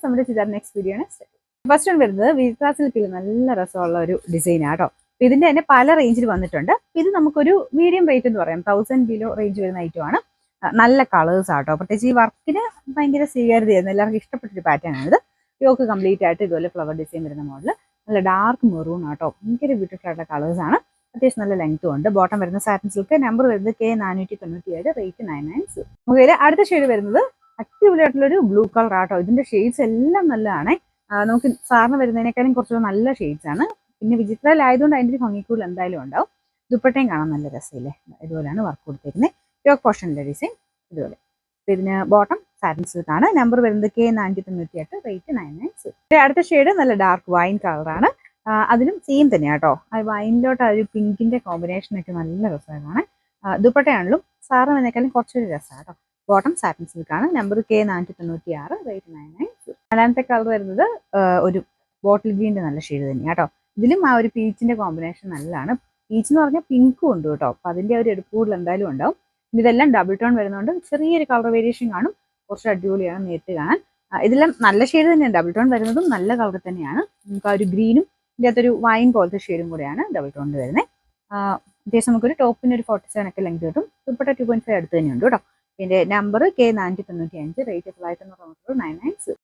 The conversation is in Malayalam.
നമ്മുടെ ചെയ്ത നെക്സ്റ്റ് വീഡിയോ ആണ്. ഫസ്റ്റ് വൺ വരുന്നത് വിസ്ത സിൽക്കിൽ നല്ല രസമുള്ള ഒരു ഡിസൈൻ ആട്ടോ. ഇതിന്റെ തന്നെ പല റേഞ്ചിൽ വന്നിട്ടുണ്ട്. ഇത് നമുക്കൊരു മീഡിയം റേറ്റ് എന്ന് പറയാം, 1000 ബിലോ റേഞ്ച് വരുന്ന ഐറ്റം ആണ്. നല്ല കളേഴ്സ് ആട്ടോ. പ്രത്യേകിച്ച് ഈ വർക്കിന് ഭയങ്കര സ്വീകാര്യതയായിരുന്നു, എല്ലാവർക്കും ഇഷ്ടപ്പെട്ടൊരു പാറ്റേൺ ആണ് ഇത്. യോക്ക് കംപ്ലീറ്റ് ആയിട്ട് ഇതുപോലെ ഫ്ലവർ ഡിസൈൻ വരുന്ന മോഡൽ, നല്ല ഡാർക്ക് മെറൂൺ ആട്ടോ. ഭയങ്കര ബ്യൂട്ടിഫുൾ ആയിട്ടുള്ള കളേഴ്സ് ആണ്. അത്യാവശ്യം നല്ല ലെങ്ത്തും ഉണ്ട്. ബോട്ടം വരുന്ന സാറ്റിൻ സിൽക്ക്, നമ്പർ വരുന്നത് K497, റേറ്റ് 99. നമുക്ക് അടുത്ത ഷെയ്ഡ് വരുന്നത് അടിപൊളിയായിട്ടുള്ളൊരു ബ്ലൂ കളർ ആട്ടോ. ഇതിന്റെ ഷെയ്ഡ്സ് എല്ലാം നല്ലതാണ്. നമുക്ക് സാറിന് വരുന്നതിനേക്കാളും കുറച്ചുകൂടെ നല്ല ഷെയ്ഡ്സ് ആണ്. പിന്നെ വിചിത്രയിലായതുകൊണ്ട് അതിൻ്റെ ഒരു ഭംഗിക്കൂടുതൽ എന്തായാലും ഉണ്ടാവും. ദുപ്പട്ടയും കാണാൻ നല്ല രസമില്ലേ, ഇതുപോലെയാണ് വർക്ക് കൊടുത്തിരിക്കുന്നത്. യോക്ക് പോർഷനിലെ ഡിസൈൻ ഇതുപോലെ. ഇതിന് ബോട്ടം സാറ്റിൻ സിൽക്ക് ആണ്. നമ്പർ വരുന്നത് K498, റേറ്റ് 99. അടുത്ത ഷെയ്ഡ് നല്ല ഡാർക്ക് വൈൻ കളറാണ്. അതിലും സെയിം തന്നെയാണ് കേട്ടോ. വൈനിലോട്ട് ആ ഒരു പിങ്കിന്റെ കോമ്പിനേഷൻ ഒക്കെ നല്ല രസമാണ്. ദുപ്പട്ടയാണെങ്കിലും സാറിന് വരുന്നേക്കാളും കുറച്ചൊരു രസമാണ് കേട്ടോ. ബോട്ടം സാറ്റിൻ സിൽക്ക് ആണ്. Number K496, rate 99. നാലാമത്തെ കളർ വരുന്നത് ഒരു ബോട്ടിൽ ഗ്രീൻ്റെ നല്ല ഷെയ്ഡ് തന്നെയാണ് കേട്ടോ. ഇതിലും ആ ഒരു പീച്ചിന്റെ കോമ്പിനേഷൻ നല്ലതാണ്. പീച്ച് എന്ന് പറഞ്ഞാൽ പിങ്കും ഉണ്ട് കേട്ടോ. അപ്പൊ അതിന്റെ ഒരു എടുപ്പ് കൂടുതൽ എന്തായാലും ഉണ്ടാവും. ഇതെല്ലാം ഡബിൾ ടോൺ വരുന്നതുകൊണ്ട് ചെറിയൊരു കളർ വേരിയേഷൻ കാണും. കുറച്ച് അടിപൊളിയാണ് നേരിട്ട് കാണാൻ. ഇതെല്ലാം നല്ല ഷെയ്ഡ് തന്നെയാണ്. ഡബിൾ ടോൺ വരുന്നതും നല്ല കളർ തന്നെയാണ്. നമുക്ക് ആ ഒരു ഗ്രീനും ഇതിനകത്തൊരു വൈൻ പോലത്തെ ഷെയ്ഡും കൂടെയാണ് ഡബിൾ ടോണിൽ വരുന്നത്. അത്യാവശ്യം നമുക്കൊരു ടോപ്പിന് ഒരു 47 ഒക്കെ ലെങ്ത് കിട്ടും. ദുപ്പട്ട 2.5 അടുത്ത് തന്നെയുണ്ട് കേട്ടോ. ഇതിന്റെ നമ്പർ K495, റേറ്റ് 999.